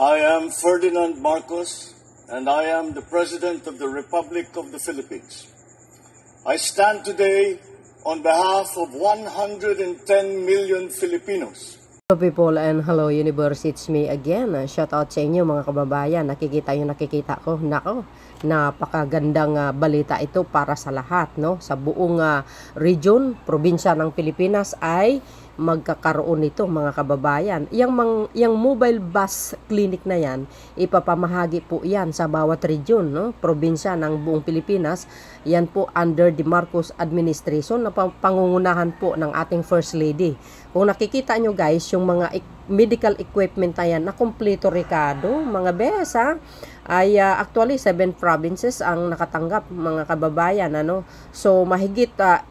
I am Ferdinand Marcos, and I am the President of the Republic of the Philippines. I stand today on behalf of 110 million Filipinos. Hello people and hello universe, it's me again. Shout out sa inyo mga kababayan. Nakikita ko. Nako, napakagandang balita ito para sa lahat, no? Sa buong region, probinsya ng Pilipinas ay magkakaroon nito mga kababayan. Yang mobile bus clinic na yan, ipapamahagi po yan sa bawat region, no? Probinsya ng buong Pilipinas. Yan po under the Marcos administration na pangungunahan po ng ating First Lady. Kung nakikita nyo guys, yung mga medical equipment na yan na kompleto Ricardo, mga bes ay actually 7 provinces ang nakatanggap mga kababayan, ano? So mahigit 80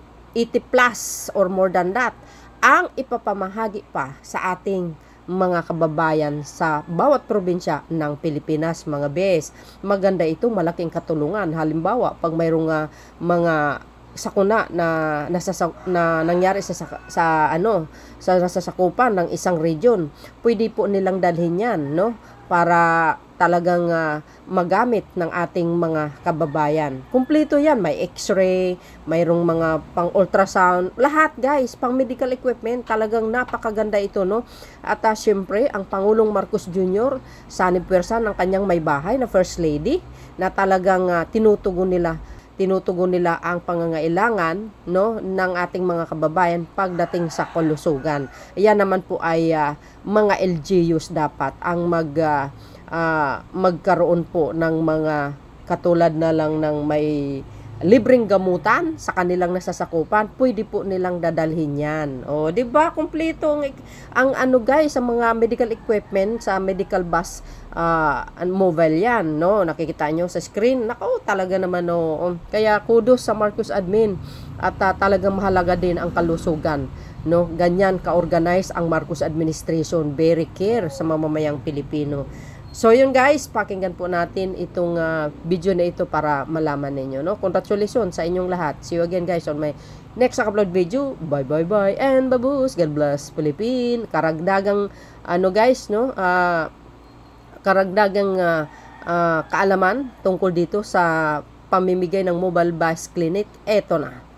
plus or more than that ang ipapamahagi pa sa ating mga kababayan sa bawat probinsya ng Pilipinas, mga bes. Maganda ito, malaking katulungan. Halimbawa, pag mayroong mga sakuna na nangyari sa nasasakupan ng isang region, pwede po nilang dalhin yan, no? Para talagang magamit ng ating mga kababayan. Kumpleto yan, may x-ray, mayroong mga pang ultrasound, lahat guys, pang medical equipment. Talagang napakaganda ito, no? At syempre, ang Pangulong Marcos Jr. sa anibersaryo ng kanyang may bahay na First Lady, na talagang tinutugon nila ang pangangailangan, no, ng ating mga kababayan pagdating sa kalusugan. Yan naman po ay mga LGUs dapat ang magkaroon po ng mga katulad na lang ng may libreng gamutan sa kanilang nasasakupan, pwede po nilang dadalhin yan. O, di ba? Kumpleto ang ano guys, sa mga medical equipment, sa medical bus mobile yan, no? Nakikita nyo sa screen. Nako, talaga naman, no? Kaya kudos sa Marcos admin at talagang mahalaga din ang kalusugan, no? Ganyan ka-organize ang Marcos administration, very care sa mamamayang Pilipino. So yun guys, pakinggan po natin itong video na ito para malaman ninyo, no? Congratulations sa inyong lahat. See you again guys on my next upload video. Bye bye bye and babus. God bless Philippines. Karagdagang ano guys, no? Karagdagang kaalaman tungkol dito sa pamimigay ng mobile bus clinic. Eto na.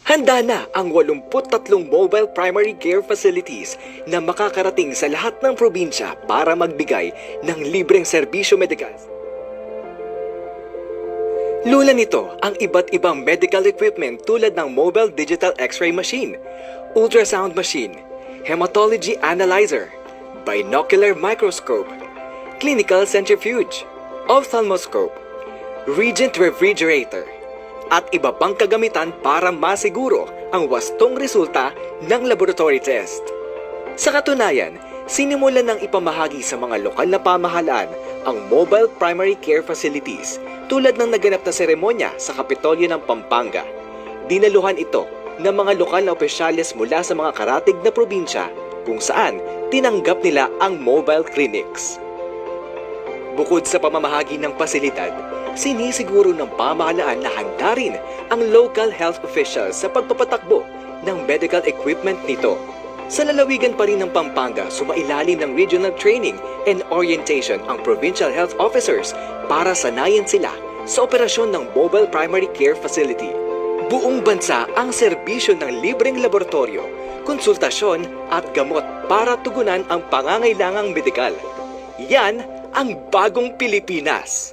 Handa na ang 83 mobile primary care facilities na makakarating sa lahat ng probinsya para magbigay ng libreng serbisyo medikal. Lula nito ang iba't ibang medical equipment tulad ng mobile digital x-ray machine, ultrasound machine, hematology analyzer, binocular microscope, clinical centrifuge, ophthalmoscope, Regent refrigerator, at iba pang kagamitan para masiguro ang wastong resulta ng laboratory test. Sa katunayan, sinimulan ng ipamahagi sa mga lokal na pamahalaan ang mobile primary care facilities tulad ng naganap na seremonya sa Kapitolyo ng Pampanga. Dinaluhan ito ng mga lokal na opisyales mula sa mga karatig na probinsya kung saan tinanggap nila ang mobile clinics. Bukod sa pamamahagi ng pasilidad, sinisiguro ng pamahalaan na handa rin ang local health officials sa pagpapatakbo ng medical equipment nito. Sa lalawigan pa rin ng Pampanga, sumailalim ng regional training and orientation ang provincial health officers para sanayin sila sa operasyon ng mobile primary care facility. Buong bansa ang serbisyo ng libreng laboratorio, konsultasyon at gamot para tugunan ang pangangailangang medikal. Yan ang bagong Pilipinas.